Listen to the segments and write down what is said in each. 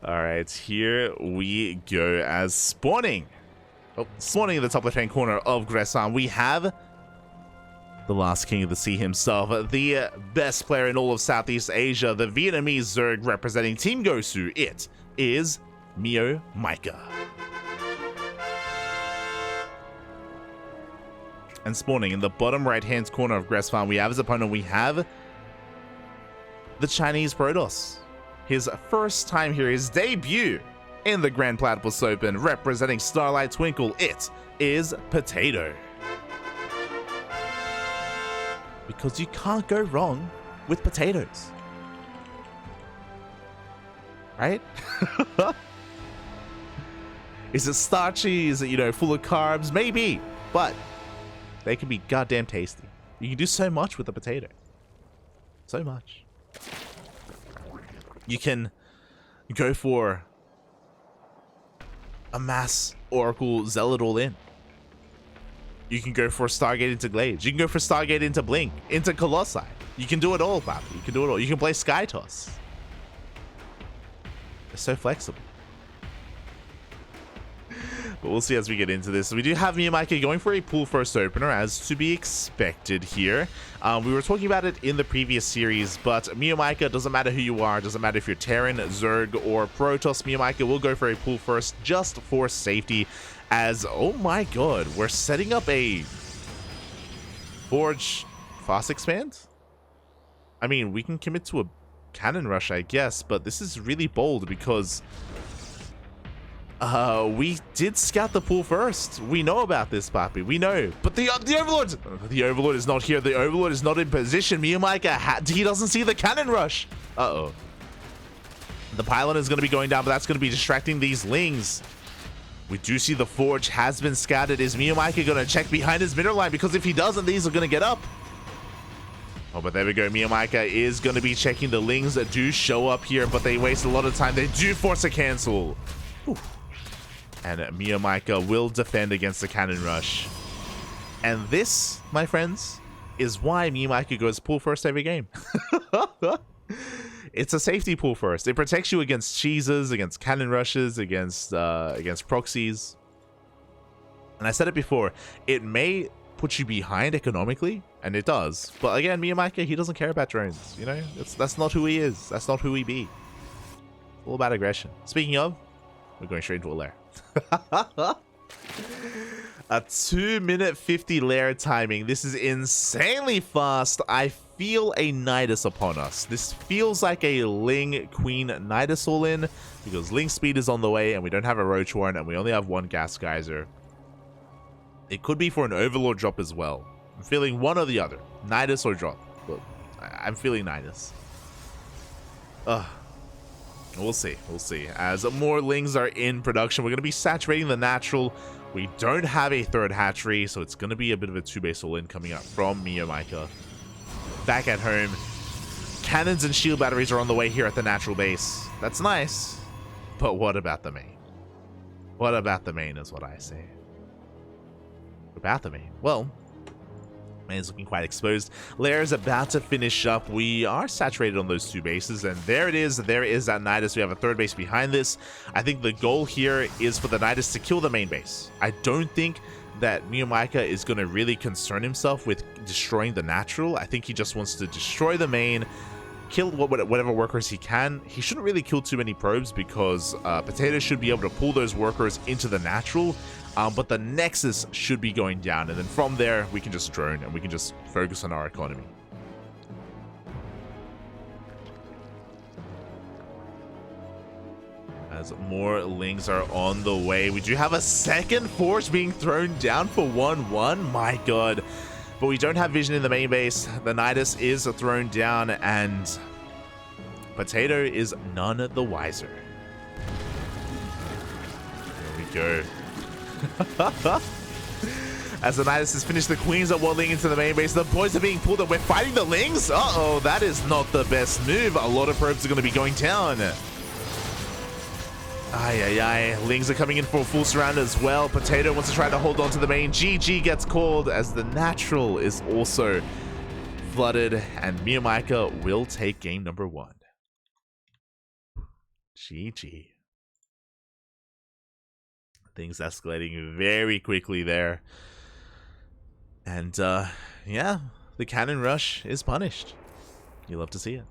Alright, here we go as spawning. Oh, spawning in the top left-hand corner of Gressan, we have the last king of the sea himself, the best player in all of Southeast Asia, the Vietnamese Zerg representing Team Gosu. It is MeomaikA. And spawning in the bottom right-hand corner of Gressan, we have his opponent, we have the Chinese Protoss. His first time here, his debut in the Grand Platypus Open, representing Starlight Twinkle. It is Potato. Because you can't go wrong with potatoes. Right? Is it starchy? Is it, you know, full of carbs? Maybe. But they can be goddamn tasty. You can do so much with a potato. So much. You can go for a mass Oracle Zealot all in. You can go for Stargate into Glaze. You can go for Stargate into Blink, into Colossi. You can do it all, Papi. You can do it all. You can play Sky Toss. They're so flexible. But we'll see as we get into this. We do have MeomaikA going for a pool first opener, as to be expected here. We were talking about it in the previous series, but MeomaikA, doesn't matter who you are, doesn't matter if you're Terran, Zerg, or Protoss, MeomaikA will go for a pool first just for safety. As, oh my god, we're setting up a Forge fast expand? I mean, we can commit to a cannon rush, I guess, but this is really bold because we did scout the pool first. We know about this, Papi. We know. But the Overlord! The Overlord is not here. The Overlord is not in position. MeomaikA, he doesn't see the cannon rush. Uh-oh. The pylon is going to be going down, but that's going to be distracting these Lings. We do see the Forge has been scouted. Is MeomaikA going to check behind his middle line? Because if he doesn't, these are going to get up. Oh, but there we go. MeomaikA is going to be checking the Lings that do show up here, but they waste a lot of time. They do force a cancel. Whew. And MeomaikA will defend against the cannon rush. And this, my friends, is why MeomaikA goes pool first every game. It's a safety pool first. It protects you against cheeses, against cannon rushes, against proxies. And I said it before, it may put you behind economically, and it does. But again, MeomaikA, he doesn't care about drones. You know, that's not who he is. That's not who he be. It's all about aggression. Speaking of, we're going straight into a lair. A 2-minute 50 lair timing. This is insanely fast. I feel a Nidus upon us. This feels like a Ling Queen Nidus all in, because Ling speed is on the way and we don't have a Roach Warren and we only have one Gas Geyser. It could be for an Overlord drop as well. I'm feeling one or the other. Nidus or drop. But I'm feeling Nidus. We'll see. We'll see. As more Lings are in production, we're going to be saturating the natural. We don't have a third hatchery, so it's going to be a bit of a 2-base all-in coming up from MeomaikA. Back at home, cannons and shield batteries are on the way here at the natural base. That's nice, but what about the main? What about the main is what I say. What about the main? Well, main is looking quite exposed. Lair is about to finish up. We are saturated on those 2 bases, and there it is. There is that Nidus. We have a third base behind this. I think the goal here is for the Nidus to kill the main base. I don't think that MeomaikA is going to really concern himself with destroying the natural. I think he just wants to destroy the main, kill whatever workers he can. He shouldn't really kill too many probes because Potato should be able to pull those workers into the natural. But the Nexus should be going down, and then from there we can just drone and we can just focus on our economy. As more Lings are on the way, we do have a second Forge being thrown down for 1-1. My god. But we don't have vision in the main base. The Nidus is thrown down, and Potato is none the wiser. There we go. As the Nidus has finished, the Queens are waddling into the main base. The boys are being pulled and we're fighting the Lings. Uh-oh, that is not the best move. A lot of probes are going to be going down. Ay. Lings are coming in for a full surround as well. Potato wants to try to hold on to the main. GG gets called as the natural is also flooded, and MeomaikA will take game number 1. GG. Things escalating very quickly there. And, yeah, the cannon rush is punished. You love to see it.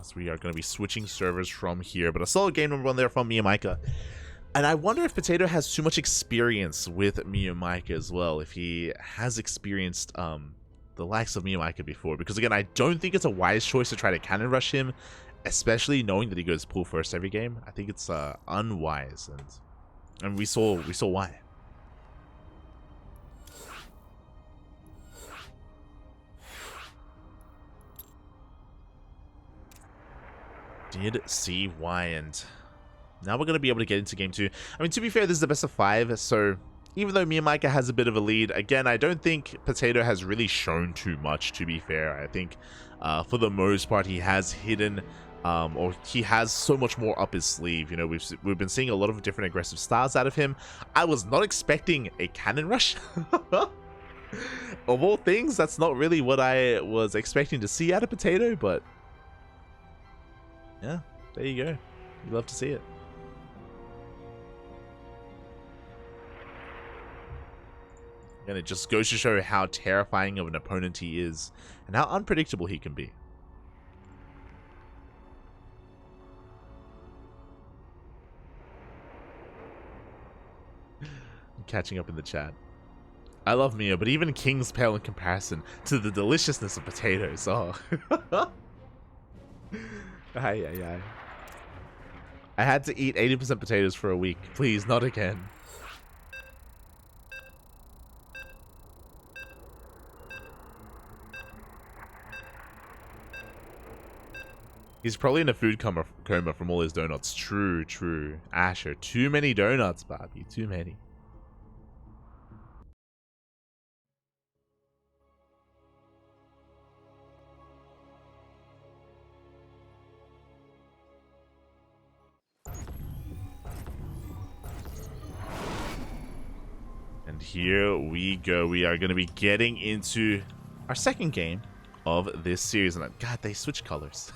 So we are going to be switching servers from here, but a solid game number 1 there from MeomaikA. And I wonder if Potato has too much experience with MeomaikA as well, if he has experienced the likes of MeomaikA before. Because again, I don't think it's a wise choice to try to cannon rush him, especially knowing that he goes pool first every game. I think it's unwise, and we saw why. Did see why, and now we're going to be able to get into game 2. I mean, to be fair, this is the best of 5, so even though MeomaikA has a bit of a lead, again, I don't think Potato has really shown too much, to be fair. I think for the most part, he has hidden, or he has so much more up his sleeve. You know, we've been seeing a lot of different aggressive styles out of him. I was not expecting a cannon rush. Of all things, that's not really what I was expecting to see out of Potato, but yeah, there you go. You love to see it. And it just goes to show how terrifying of an opponent he is and how unpredictable he can be. I'm catching up in the chat. I love Mio, but even King's pale in comparison to the deliciousness of potatoes. Oh. Ay. I had to eat 80% potatoes for a week. Please, not again. He's probably in a food coma from all his donuts. True. Asher, too many donuts, Bobby. Too many. And here we go. We are going to be getting into our second game of this series. And God, they switch colors.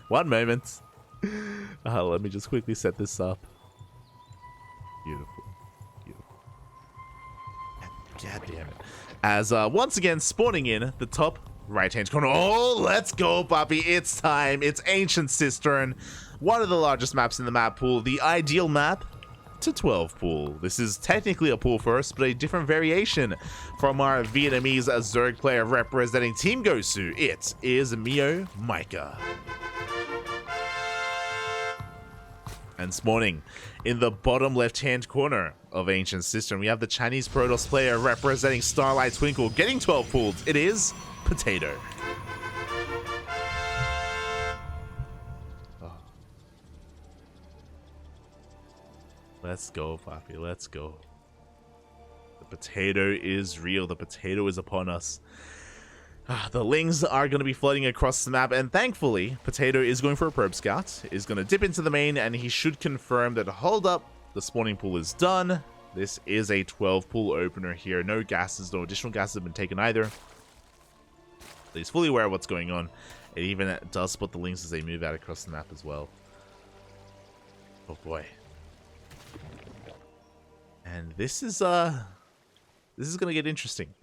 One moment. Let me just quickly set this up. Beautiful. God damn it. As once again, spawning in the top right-hand corner. Oh, let's go, Bobby. It's time. It's Ancient Cistern. One of the largest maps in the map pool. The ideal map to 12 pool. This is technically a pool first, but a different variation from our Vietnamese Zerg player representing Team Gosu. It is MeomaikA. And spawning in the bottom left-hand corner of Ancient Cistern, we have the Chinese Protoss player representing Starlight Twinkle getting 12 pooled. It is Potato. Let's go, Poppy. Let's go. The potato is real. The potato is upon us. The Lings are going to be flooding across the map, and thankfully, Potato is going for a probe scout. Is going to dip into the main, and he should confirm that, hold up, the spawning pool is done. This is a 12 pool opener here. No gases, no additional gases have been taken either. He's fully aware of what's going on. It even does spot the Lings as they move out across the map as well. Oh boy. And this is gonna get interesting.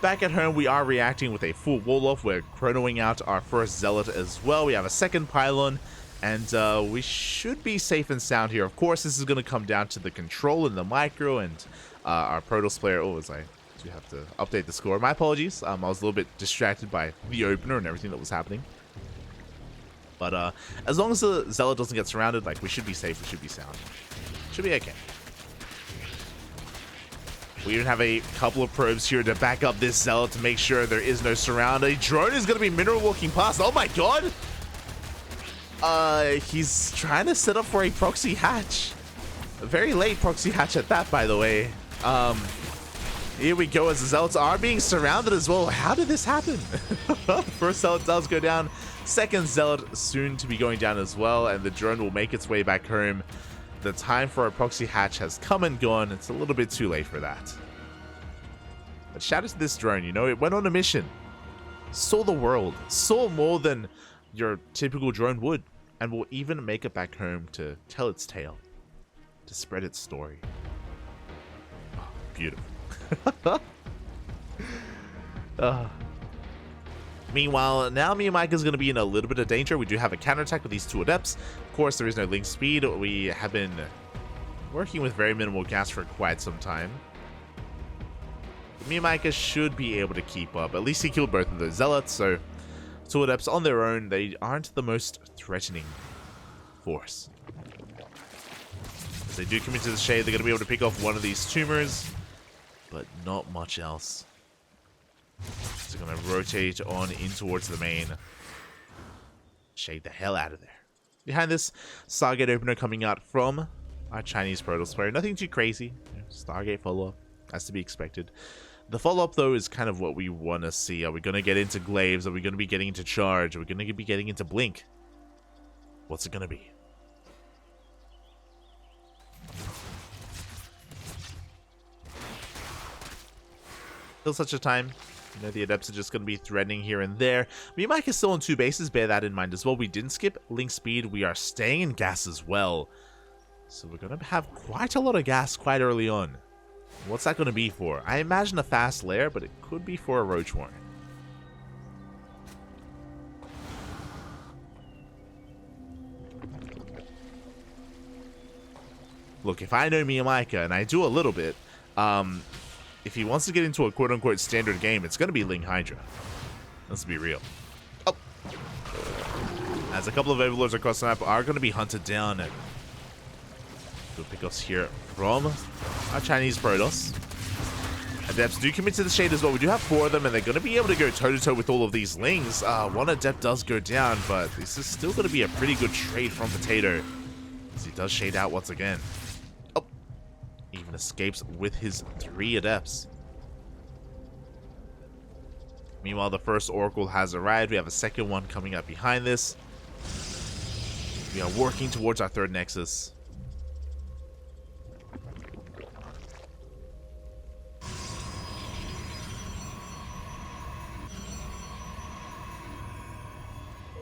Back at home, we are reacting with a full wall off. We're chronoing out our first zealot as well. We have a second pylon, and we should be safe and sound here. Of course, this is gonna come down to the control and the micro, and our Protoss player. Oh, as I do have to update the score. My apologies. I was a little bit distracted by the opener and everything that was happening. But as long as the zealot doesn't get surrounded, like, we should be safe. We should be sound. Should be okay. We even have a couple of probes here to back up this zealot to make sure there is no surround. A drone is going to be mineral walking past. Oh my god! He's trying to set up for a proxy hatch. A very late proxy hatch at that, by the way. Here we go as the zealots are being surrounded as well. How did this happen? First zealot does go down. Second zealot soon to be going down as well. And the drone will make its way back home. the time for our proxy hatch has come and gone. It's a little bit too late for that. But shout out to this drone, you know, it went on a mission. Saw the world. Saw more than your typical drone would. And will even make it back home to tell its tale. To spread its story. Oh, beautiful. Meanwhile, now MeomaikA is going to be in a little bit of danger. We do have a counterattack with these 2 adepts. Of course, there is no link speed. We have been working with very minimal gas for quite some time. MeomaikA should be able to keep up. At least he killed both of those zealots, so 2 adepts on their own, they aren't the most threatening force. As they do come into the shade, they're going to be able to pick off one of these tumors, but not much else. So going to rotate on in towards the main. Shade the hell out of there. Behind this, Stargate opener coming out from our Chinese Protoss player. Nothing too crazy. Stargate follow-up, as to be expected. The follow-up, though, is kind of what we want to see. Are we going to get into Glaives? Are we going to be getting into Charge? Are we going to be getting into Blink? What's it going to be? Till such a time, you know, the Adepts are just going to be threatening here and there. MeomaikA is still on 2 bases, bear that in mind as well. We didn't skip Link Speed. We are staying in gas as well. So we're going to have quite a lot of gas quite early on. What's that going to be for? I imagine a fast lair, but it could be for a Roach Warren. Look, if I know MeomaikA, and I do a little bit, if he wants to get into a quote-unquote standard game, it's going to be Ling Hydra. Let's be real. Oh. As a couple of Overlords across the map are going to be hunted down. And good pickups here from our Chinese Protoss. Adepts do commit to the shade as well. We do have 4 of them, and they're going to be able to go toe-to-toe with all of these Lings. One Adept does go down, but this is still going to be a pretty good trade from Potato, as he does shade out once again. Oh, even escapes with his 3 Adepts. Meanwhile, the first Oracle has arrived. We have a second one coming up behind this. We are working towards our 3rd Nexus.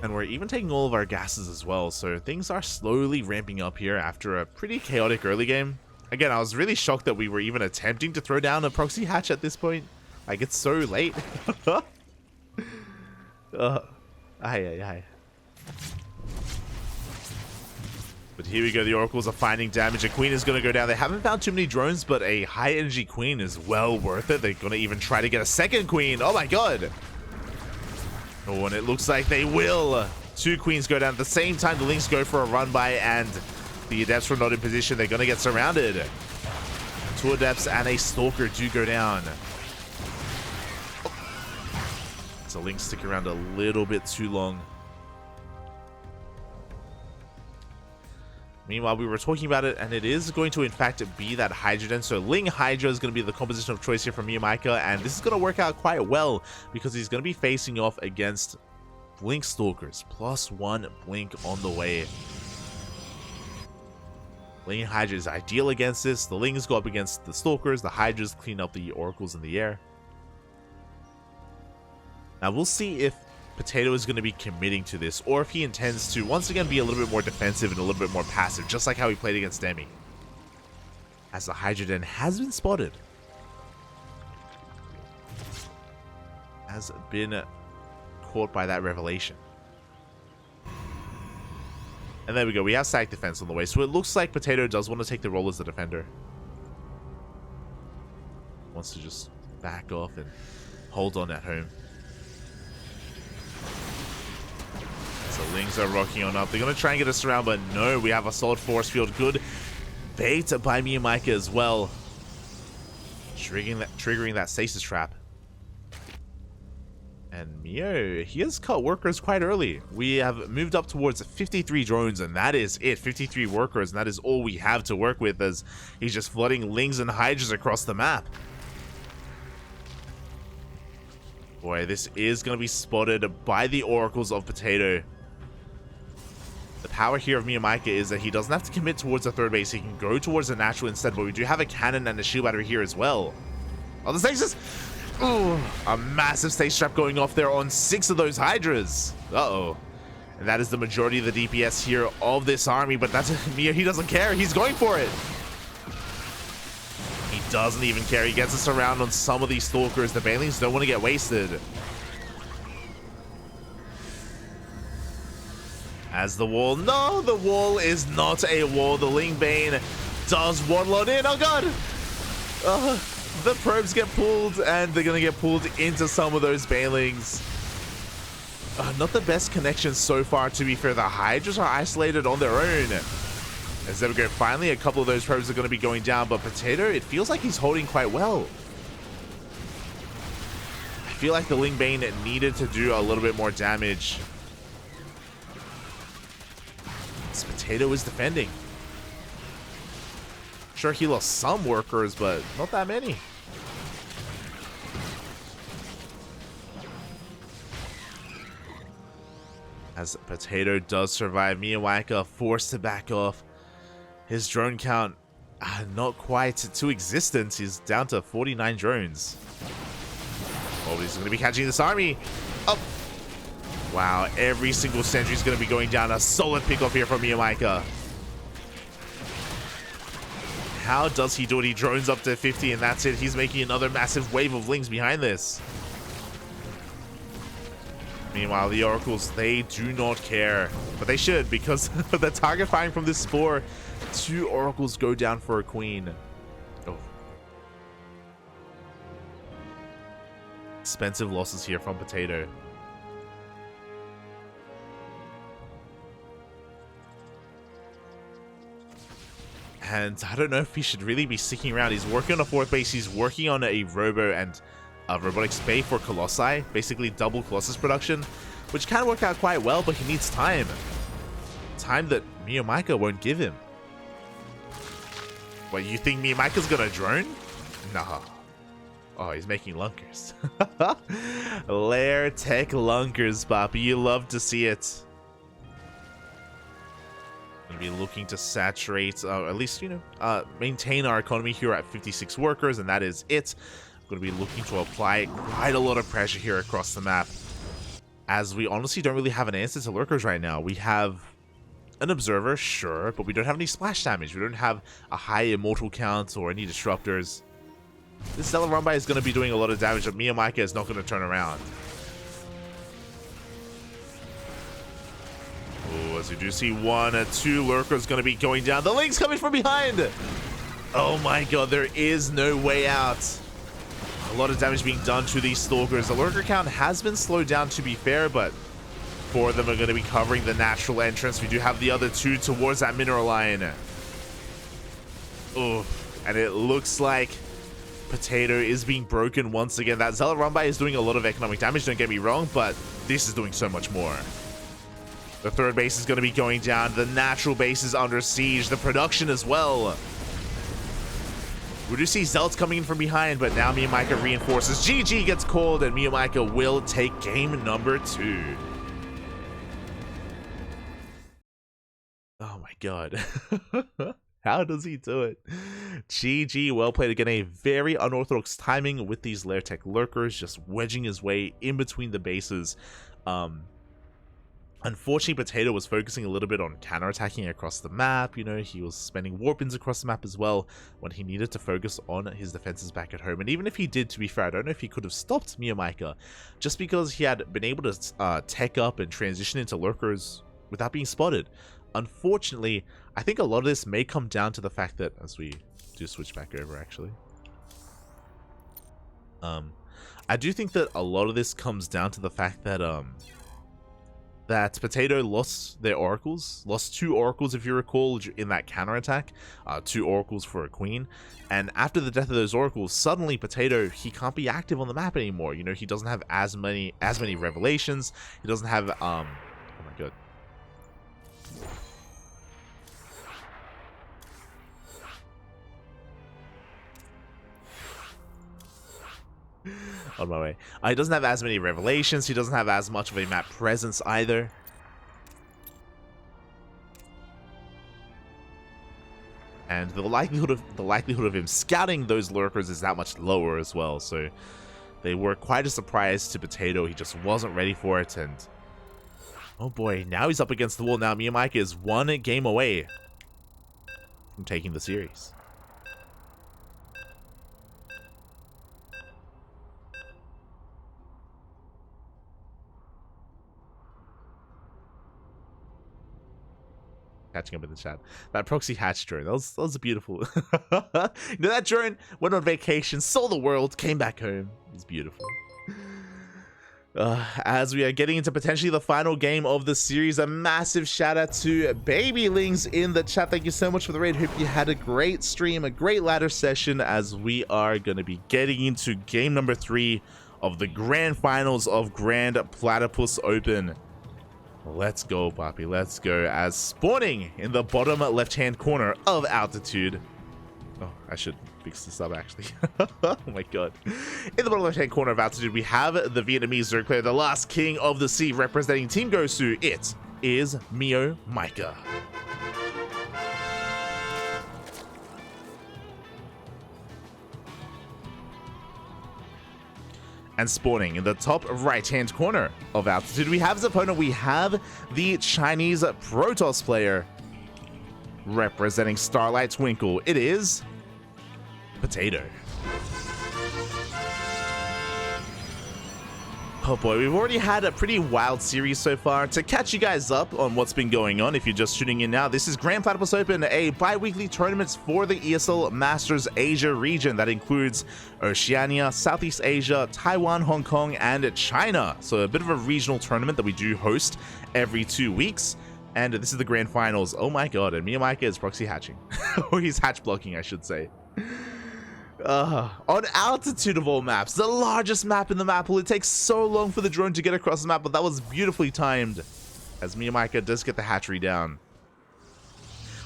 And we're even taking all of our gases as well, so things are slowly ramping up here after a pretty chaotic early game. Again, I was really shocked that we were even attempting to throw down a proxy hatch at this point. Like, it's so late. Aye. But here we go, the Oracles are finding damage. A Queen is going to go down. They haven't found too many drones, but a high-energy Queen is well worth it. They're going to even try to get a second Queen. Oh my god! Oh, and it looks like they will. 2 Queens go down at the same time. The Lynx go for a run by, and the Adepts were not in position. They're going to get surrounded. 2 Adepts and a Stalker do go down. Oh. So Lynx stick around a little bit too long. Meanwhile, we were talking about it, and it is going to, in fact, be that Hydra. So Ling Hydra is going to be the composition of choice here for MeomaikA, and this is going to work out quite well because he's going to be facing off against Blink Stalkers. +1 Blink on the way. Ling Hydra is ideal against this. The Lings go up against the Stalkers. The Hydras clean up the Oracles in the air. Now, we'll see if Potato is going to be committing to this, or if he intends to once again be a little bit more defensive and a little bit more passive, just like how he played against Demi. As the Hydra Den has been spotted. Has been caught by that revelation. And there we go, we have stack defense on the way, so it looks like Potato does want to take the role as the defender. Wants to just back off and hold on at home. So Lings are rocking on up. They're going to try and get us around, but no, we have a solid force field. Good bait by MeomaikA as well. Triggering that stasis trap. And Meo, he has cut workers quite early. We have moved up towards 53 drones, and that is it. 53 workers, and that is all we have to work with, as he's just flooding Lings and Hydras across the map. Boy, this is going to be spotted by the Oracles of Potato. The power here of MeomaikA is that he doesn't have to commit towards the third base. He can go towards the natural instead, but we do have a cannon and a shield battery here as well. Oh, the stasis! Ooh, a massive stage trap going off there on 6 of those Hydras. Uh-oh. And that is the majority of the DPS here of this army, but that's Mio. He doesn't care. He's going for it. He doesn't even care. He gets us around on some of these Stalkers. The Banelings don't want to get wasted. As the wall, no, the wall is not a wall. The Ling Bane does waddle on in. Oh god! The probes get pulled, and they're gonna get pulled into some of those Banelings. Not the best connection so far, to be fair. The Hydras are isolated on their own. As there we go, finally a couple of those probes are going to be going down, but Potato, it feels like he's holding quite well. I feel like the Ling Bane needed to do a little bit more damage. This Potato is defending. Sure, he lost some workers, but not that many. As Potato does survive, MeomaikA forced to back off. His drone count, not quite to existence. He's down to 49 drones. Oh, he's going to be catching this army. Oh, wow. Every single sentry is going to be going down. A solid pickoff here from MeomaikA. How does he do it? He drones up to 50, and that's it. He's making another massive wave of Lings behind this. Meanwhile, the Oracles, they do not care. But they should, because the target firing from this Spore, 2 Oracles go down for a Queen. Oh. Expensive losses here from Potato. And I don't know if he should really be sticking around. He's working on a 4th base. He's working on a Robo and Robotics Bay for Colossi, basically double Colossus production, which can work out quite well, but he needs time. Time that MeomaikA won't give him. What, you think MeomaikA's gonna drone? Nah. Oh, he's making lunkers. Lair Tech lunkers, Boppy. You love to see it. Gonna be looking to saturate, at least, maintain our economy here at 56 workers, and that is it. Going to be looking to apply quite a lot of pressure here across the map, as we honestly don't really have an answer to lurkers right now. We have an observer, sure, but we don't have any splash damage. We don't have a high immortal count or any disruptors. This Stellar Rumbai is going to be doing a lot of damage, but MeomaikA is not going to turn around. Oh, as we do see 1 or 2 lurkers going to be going down. The Link's coming from behind. Oh my god, there is no way out. A lot of damage being done to these Stalkers. The lurker count has been slowed down, to be fair, but 4 of them are going to be covering the natural entrance. We do have the other 2 towards that mineral line. Oh, and it looks like Potato is being broken once again. That Zealot Rumbai is doing a lot of economic damage, don't get me wrong, but this is doing so much more. The 3rd base is going to be going down. The natural base is under siege. The production as well. We do see Zealots coming in from behind, but now MeomaikA reinforces. GG gets called, and MeomaikA will take game number 2. Oh my god. How does he do it? GG, well played again. A very unorthodox timing with these Lair Tech lurkers, just wedging his way in between the bases. Unfortunately, Potato was focusing a little bit on counterattacking across the map. He was spending warpins across the map as well when he needed to focus on his defenses back at home. And even if he did, to be fair, I don't know if he could have stopped MeomaikA, just because he had been able to tech up and transition into lurkers without being spotted. Unfortunately, I think a lot of this may come down to the fact that, as we do switch back over actually, I do think that a lot of this comes down to the fact that that Potato lost their oracles, lost 2 oracles if you recall in that counterattack, 2 oracles for a queen, and after the death of those oracles, suddenly Potato, he can't be active on the map anymore. He doesn't have as many revelations. He doesn't have oh my god. On my way. He doesn't have as many revelations. He doesn't have as much of a map presence either. and the likelihood of him scouting those lurkers is that much lower as well. So they were quite a surprise to Potato. He just wasn't ready for it, and oh boy, now he's up against the wall. Now MeomaikA is one game away from taking the series. Catching up in the chat. That proxy hatch drone, that was beautiful. You know, that drone went on vacation, saw the world, came back home. It was beautiful. As we are getting into potentially the final game of the series, a massive shout out to Babylings in the chat. Thank you so much for the raid. Hope you had a great stream, a great ladder session, as we are going to be getting into game number 3 of the grand finals of Grand Platypus Open. Let's go, Papi, let's go. As spawning in the bottom left-hand corner of Altitude. Oh, I should fix this up, actually. Oh my god. In the bottom left-hand corner of Altitude, we have the Vietnamese Zerg player, the last king of the sea, representing Team Gosu. It is MeomaikA. And spawning in the top right-hand corner of Altitude, we have his opponent. We have the Chinese Protoss player representing Starlight Twinkle. It is Potato. Oh boy, we've already had a pretty wild series so far. To catch you guys up on what's been going on, if you're just tuning in now, this is Grand Platypus Open, a bi-weekly tournament for the ESL Masters Asia region that includes Oceania, Southeast Asia, Taiwan, Hong Kong, and China. So a bit of a regional tournament that we do host every 2 weeks. And this is the grand finals. Oh my god, and MeomaikA is proxy hatching. Or he's hatch blocking, I should say. On Altitude of all maps, the largest map in the map. Well, it takes so long for the drone to get across the map, but that was beautifully timed, as MeomaikA does get the hatchery down.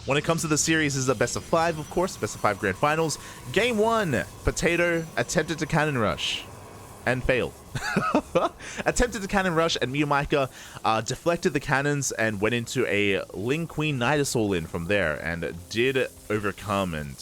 When it comes to the series, this is a best of 5, of course, best of 5 grand finals. Game 1, Potato attempted to cannon rush and failed. Attempted to cannon rush, and MeomaikA deflected the cannons and went into a Ling Queen Nidasaur in from there, and did overcome and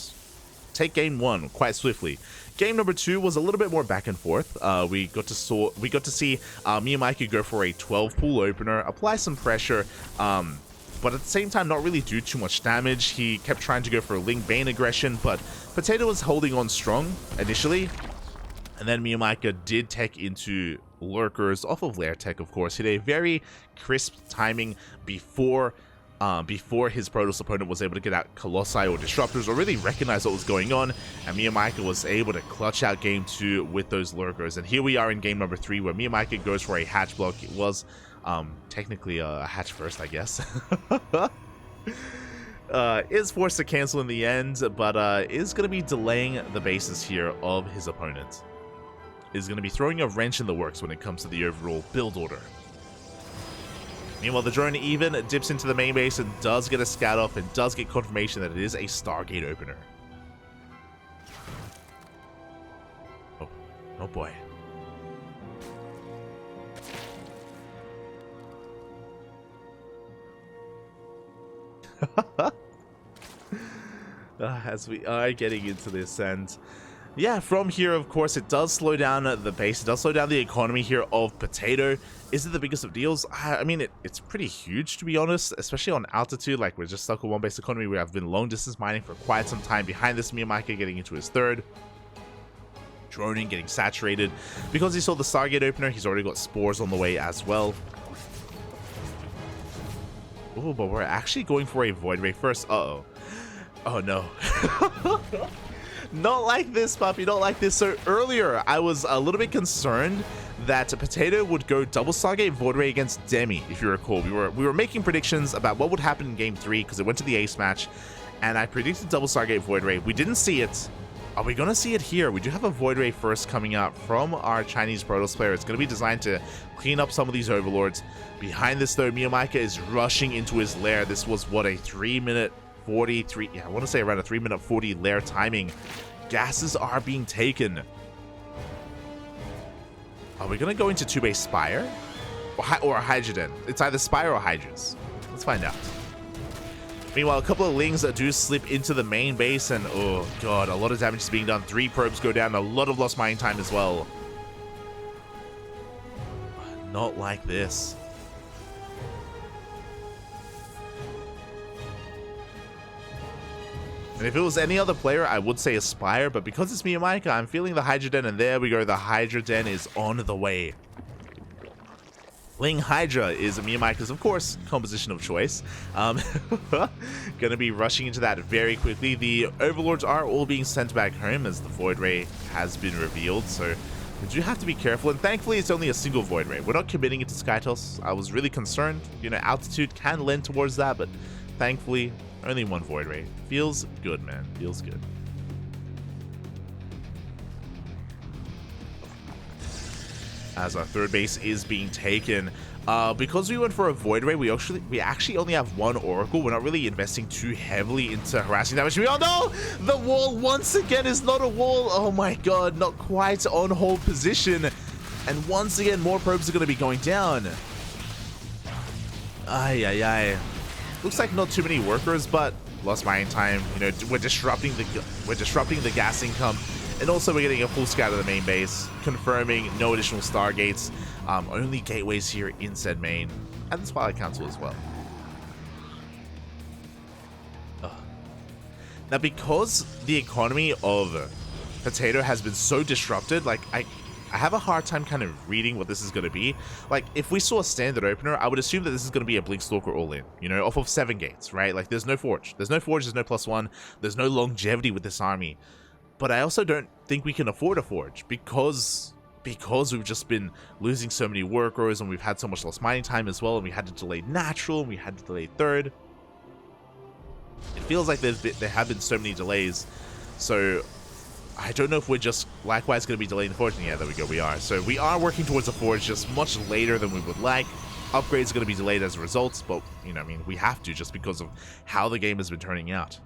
take game 1 quite swiftly. Game number 2 was a little bit more back and forth. We got to see MeomaikA go for a 12 pool opener, apply some pressure, but at the same time not really do too much damage. He kept trying to go for a Ling Bane aggression, but Potato was holding on strong initially, and then MeomaikA did tech into lurkers off of Lair Tech, of course. Hit a very crisp timing before his Protoss opponent was able to get out Colossi or Disruptors or really recognize what was going on, and MeomaikA was able to clutch out game 2 with those lurkers. And here we are in game number 3, where MeomaikA goes for a hatch block. It was technically a hatch first, I guess. Is forced to cancel in the end, but is going to be delaying the bases here of his opponent. Is going to be throwing a wrench in the works when it comes to the overall build order. Meanwhile, the drone even dips into the main base and does get a scout off and does get confirmation that it is a Stargate opener. Oh boy. As we are getting into this, and yeah, from here, of course, it does slow down the base. It does slow down the economy here of Potato. Is it the biggest of deals? I mean, it's pretty huge, to be honest, especially on Altitude. Like, we're just stuck with one base economy. We have been long distance mining for quite some time. Behind this, MeomaikA getting into his 3rd. Droning, getting saturated. Because he saw the Stargate opener, he's already got spores on the way as well. Oh, but we're actually going for a Void Ray first. Uh-oh. Oh, no. Not like this, puppy, not like this. So earlier, I was a little bit concerned that Potato would go double Stargate Void Ray against Demi, if you recall. We were making predictions about what would happen in game 3, because it went to the ace match, and I predicted double Stargate Void Ray. We didn't see it. Are we going to see it here? We do have a Void Ray first coming out from our Chinese Protoss player. It's going to be designed to clean up some of these overlords. Behind this, though, MeomaikA is rushing into his lair. This was, what, a 3-minute 43, yeah, I want to say around a 3-minute 40 lair timing. Gases are being taken. Are we going to go into 2-base Spire? Or a Hydroden? It's either Spire or Hydras. Let's find out. Meanwhile, a couple of Lings that do slip into the main base, and oh god, a lot of damage is being done. 3 probes go down, a lot of lost mining time as well. Not like this. And if it was any other player, I would say Aspire, but because it's MeomaikA, I'm feeling the Hydra Den, and there we go, the Hydra Den is on the way. Ling Hydra is MeomaikA's, of course, composition of choice. Gonna be rushing into that very quickly. The Overlords are all being sent back home as the Void Ray has been revealed, so we do have to be careful, and thankfully it's only a single Void Ray. We're not committing it to Skytoss. I was really concerned, you know, altitude can lend towards that, but thankfully only 1 Void Ray. Feels good, man. Feels good. As our 3rd base is being taken. Because we went for a Void Ray, we actually only have 1 Oracle. We're not really investing too heavily into harassing damage. We all know the wall once again is not a wall. Oh my god, not quite on hold position. And once again, more probes are going to be going down. Ay, ay, ay. Looks like not too many workers, but lost mining time. You know, we're disrupting the gas income. And also we're getting a full scout of the main base, confirming no additional stargates, only gateways here in said main, and the Spotlight Council as well. Now, because the economy of Potato has been so disrupted, like I have a hard time kind of reading what this is going to be. Like, if we saw a standard opener, I would assume that this is going to be a Blink Stalker all-in, you know, off of 7 gates, right? Like, there's no Forge. There's no Forge, there's no +1, there's no longevity with this army. But I also don't think we can afford a Forge because we've just been losing so many workers, and we've had so much lost mining time as well, and we had to delay natural, and we had to delay 3rd. It feels like there have been so many delays, so I don't know if we're just likewise going to be delaying the Forge. Yeah, there we go, we are. So we are working towards a Forge, just much later than we would like. Upgrades are going to be delayed as a result, but, you know, I mean, we have to just because of how the game has been turning out.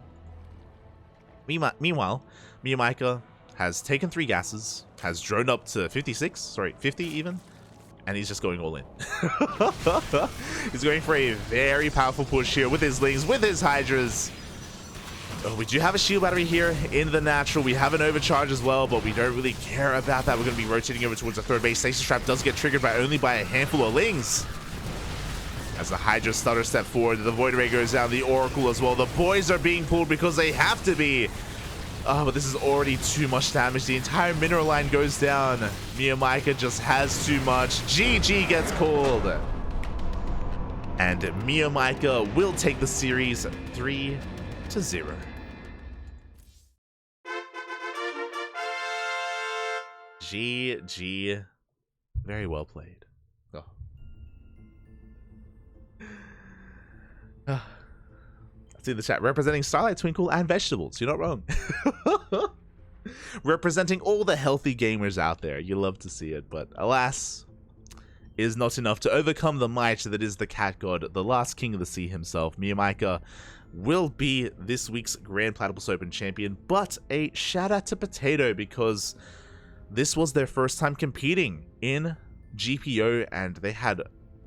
Meanwhile, MeomaikA has taken 3 gases, has droned up to 50 even, and he's just going all in. He's going for a very powerful push here with his Lings, with his Hydras. Oh, we do have a shield battery here in the natural. We have an overcharge as well, but we don't really care about that. We're going to be rotating over towards the 3rd base. Stasis Trap does get triggered only by a handful of Lings. As the Hydra stutter step forward, the Void Ray goes down, the Oracle as well. The boys are being pulled because they have to be. Oh, but this is already too much damage. The entire mineral line goes down. MeomaikA just has too much. GG gets called. And MeomaikA will take the series 3-0. GG. Very well played. Oh. In the chat, representing Starlight, Twinkle, and Vegetables. You're not wrong. Representing all the healthy gamers out there. You love to see it, but alas, is not enough to overcome the might that is the cat god, the last king of the sea himself. MeomaikA will be this week's Grand Platypus Open champion, but a shout out to Potato because this was their first time competing in GPO, and they had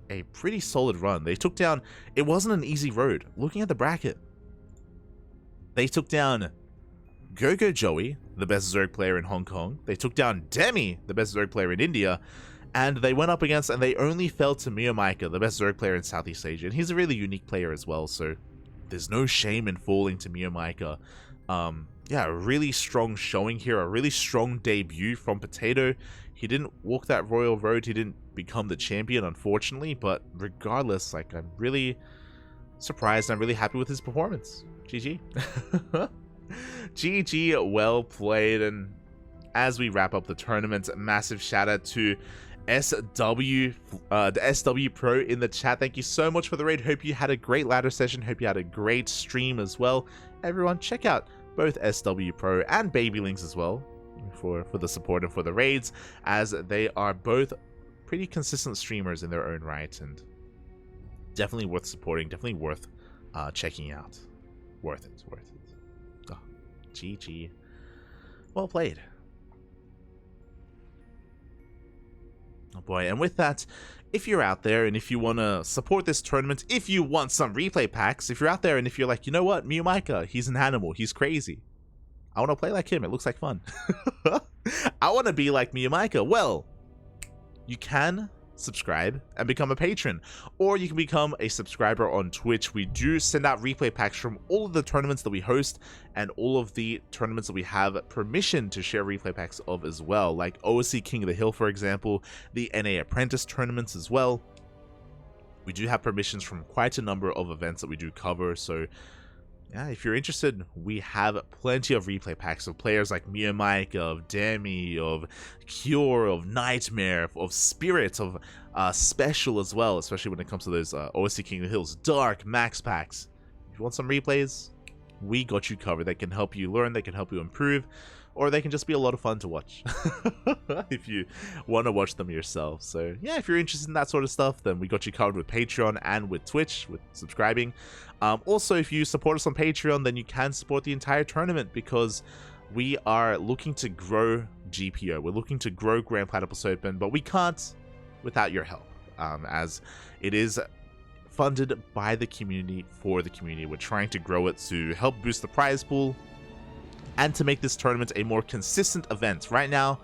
a pretty solid run. They took down, it wasn't an easy road. Looking at the bracket, they took down Gogo Joey, the best Zerg player in Hong Kong. They took down Demi, the best Zerg player in India. And they went up against, and they only fell to MeomaikA, the best Zerg player in Southeast Asia. And he's a really unique player as well, so there's no shame in falling to MeomaikA. Yeah, a really strong showing here, a really strong debut from Potato. He didn't walk that royal road, he didn't become the champion, unfortunately, but regardless, like, I'm really surprised, I'm really happy with his performance. GG. GG, well played. And as we wrap up the tournament, massive shout out to the SW Pro in the chat. Thank you so much for the raid. Hope you had a great ladder session. Hope you had a great stream as well. Everyone, check out both SW Pro and Baby Links as well for the support and for the raids, as they are both pretty consistent streamers in their own right, and definitely worth supporting, definitely worth checking out. Worth it. Oh, GG. Well played. Oh boy, and with that, if you're out there and if you want to support this tournament, if you want some replay packs, if you're out there and if you're like, you know what, MeomaikA, he's an animal, he's crazy. I want to play like him, it looks like fun. I want to be like MeomaikA. Well, you can subscribe and become a patron, or you can become a subscriber on Twitch. We do send out replay packs from all of the tournaments that we host and all of the tournaments that we have permission to share replay packs of as well, like OCE King of the Hill, for example, the NA Apprentice tournaments as well. We do have permissions from quite a number of events that we do cover, so yeah, if you're interested, we have plenty of replay packs of players like MeomaikA, of Demi, of Cure, of Nightmare, of Spirit, of Special as well, especially when it comes to those OSC King of the Hills, Dark, Max packs. If you want some replays, we got you covered. They can help you learn, they can help you improve, or they can just be a lot of fun to watch if you want to watch them yourself. So yeah, if you're interested in that sort of stuff, then we got you covered with Patreon and with Twitch, with subscribing. Also, if you support us on Patreon, then you can support the entire tournament, because we are looking to grow GPO. We're looking to grow Grand Platypus Open, but we can't without your help, as it is funded by the community for the community. We're trying to grow it to help boost the prize pool and to make this tournament a more consistent event. Right now,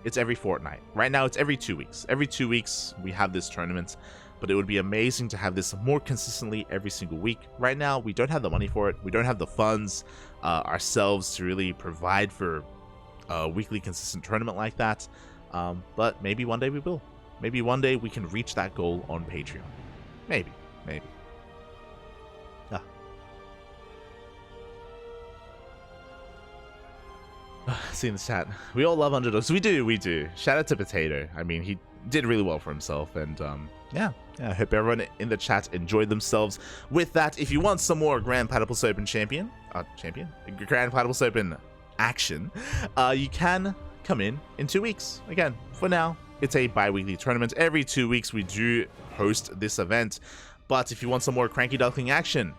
it's every fortnight. Right now, it's every 2 weeks. Every 2 weeks, we have this tournament, but it would be amazing to have this more consistently every single week. Right now, we don't have the money for it. We don't have the funds ourselves to really provide for a weekly consistent tournament like that. But maybe one day we will. Maybe one day we can reach that goal on Patreon. Maybe. See in the chat, we all love underdogs. We do. Shout out to Potato. I mean, he did really well for himself, and yeah, I hope everyone in the chat enjoyed themselves with that. If you want some more Grand Platypus Open Grand Platypus Open action, you can come in 2 weeks. Again, for now, it's a bi-weekly tournament. Every 2 weeks we do host this event, but if you want some more Cranky Duckling action,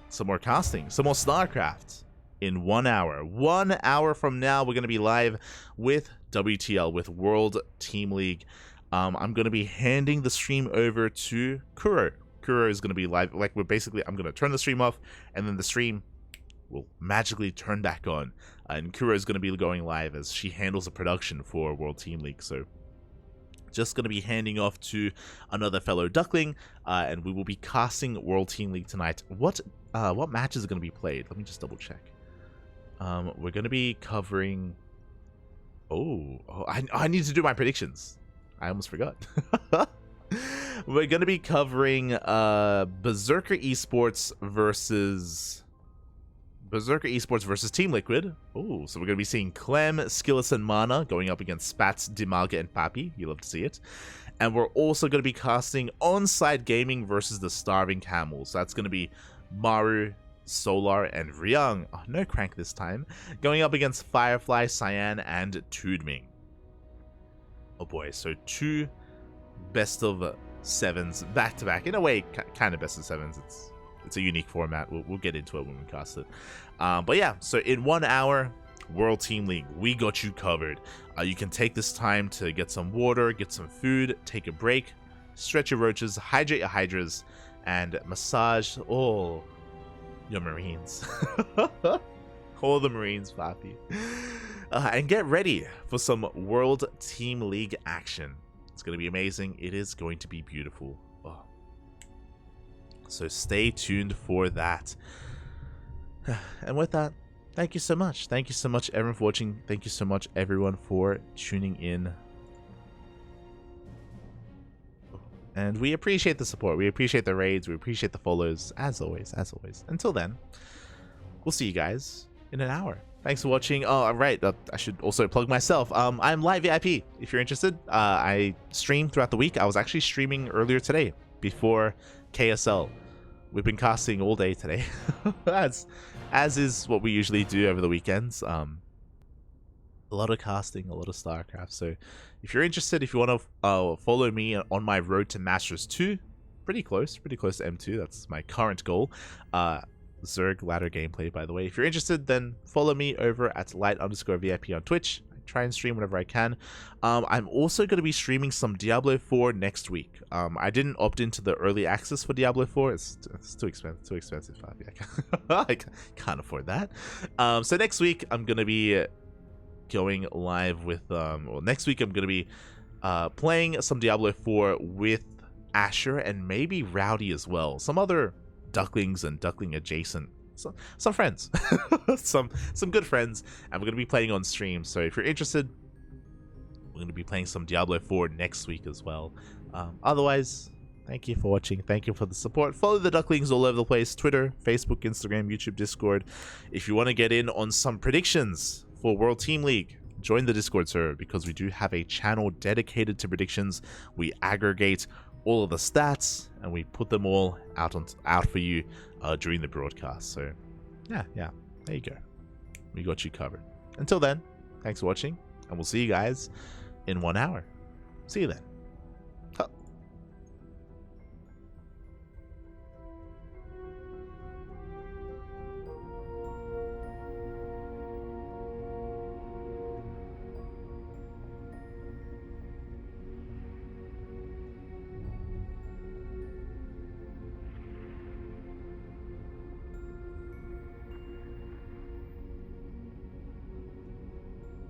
some more casting, some more StarCraft, in 1 hour. 1 hour from now, we're going to be live with WTL, with World Team League. I'm going to be handing the stream over to Kuro. Kuro is going to be live. Like, I'm going to turn the stream off, and then the stream will magically turn back on. And Kuro is going to be going live as she handles the production for World Team League. So, just going to be handing off to another fellow Duckling, and we will be casting World Team League tonight. What matches are going to be played? Let me just double check. We're going to be covering... I need to do my predictions. I almost forgot. We're going to be covering Berserker Esports versus Team Liquid. Oh, so we're going to be seeing Clem, Skillis, and Mana going up against Spats, Dimalga, and Papi. You love to see it. And we're also going to be casting On-Site Gaming versus the Starving Camels. So that's going to be Maru, Solar, and Ryung. Oh, no Crank this time. Going up against Firefly, Cyan, and Tudming. Oh boy, so 2 best of 7s back to back. In a way, kind of best of 7s. It's a unique format. We'll get into it when we cast it. But yeah, so in 1 hour, World Team League, we got you covered. You can take this time to get some water, get some food, take a break, stretch your roaches, hydrate your hydras, and massage all your Marines. All the Marines, Papi. And get ready for some World Team League action. It's going to be amazing. It is going to be beautiful. Oh. So stay tuned for that. And with that, thank you so much. Thank you so much, everyone, for watching. Thank you so much, everyone, for tuning in. And we appreciate the support. We appreciate the raids. We appreciate the follows, as always, as always. Until then, we'll see you guys in an hour. Thanks for watching. Oh, right. I should also plug myself. I'm Live VIP, if you're interested. I stream throughout the week. I was actually streaming earlier today, before KSL. We've been casting all day today, as is what we usually do over the weekends. A lot of casting, a lot of StarCraft. So if you're interested, if you want to follow me on my road to Masters 2, pretty close to M2. That's my current goal. Zerg ladder gameplay, by the way. If you're interested, then follow me over at light_VIP on Twitch. I try and stream whenever I can. I'm also going to be streaming some Diablo 4 next week. I didn't opt into the early access for Diablo 4. It's too expensive. I can't afford that. So next week I'm going to be going live with next week I'm going to be playing some Diablo 4 with Asher and maybe Rowdy as well. Some other Ducklings and Duckling adjacent. Some friends. some good friends. And we're going to be playing on stream. So if you're interested, we're going to be playing some Diablo 4 next week as well. Otherwise, thank you for watching. Thank you for the support. Follow the Ducklings all over the place. Twitter, Facebook, Instagram, YouTube, Discord. If you want to get in on some predictions for World Team League, join the Discord server because we do have a channel dedicated to predictions. We aggregate all of the stats and we put them all out for you during the broadcast. So yeah, there you go. We got you covered. Until then, thanks for watching, and we'll see you guys in 1 hour. See you then.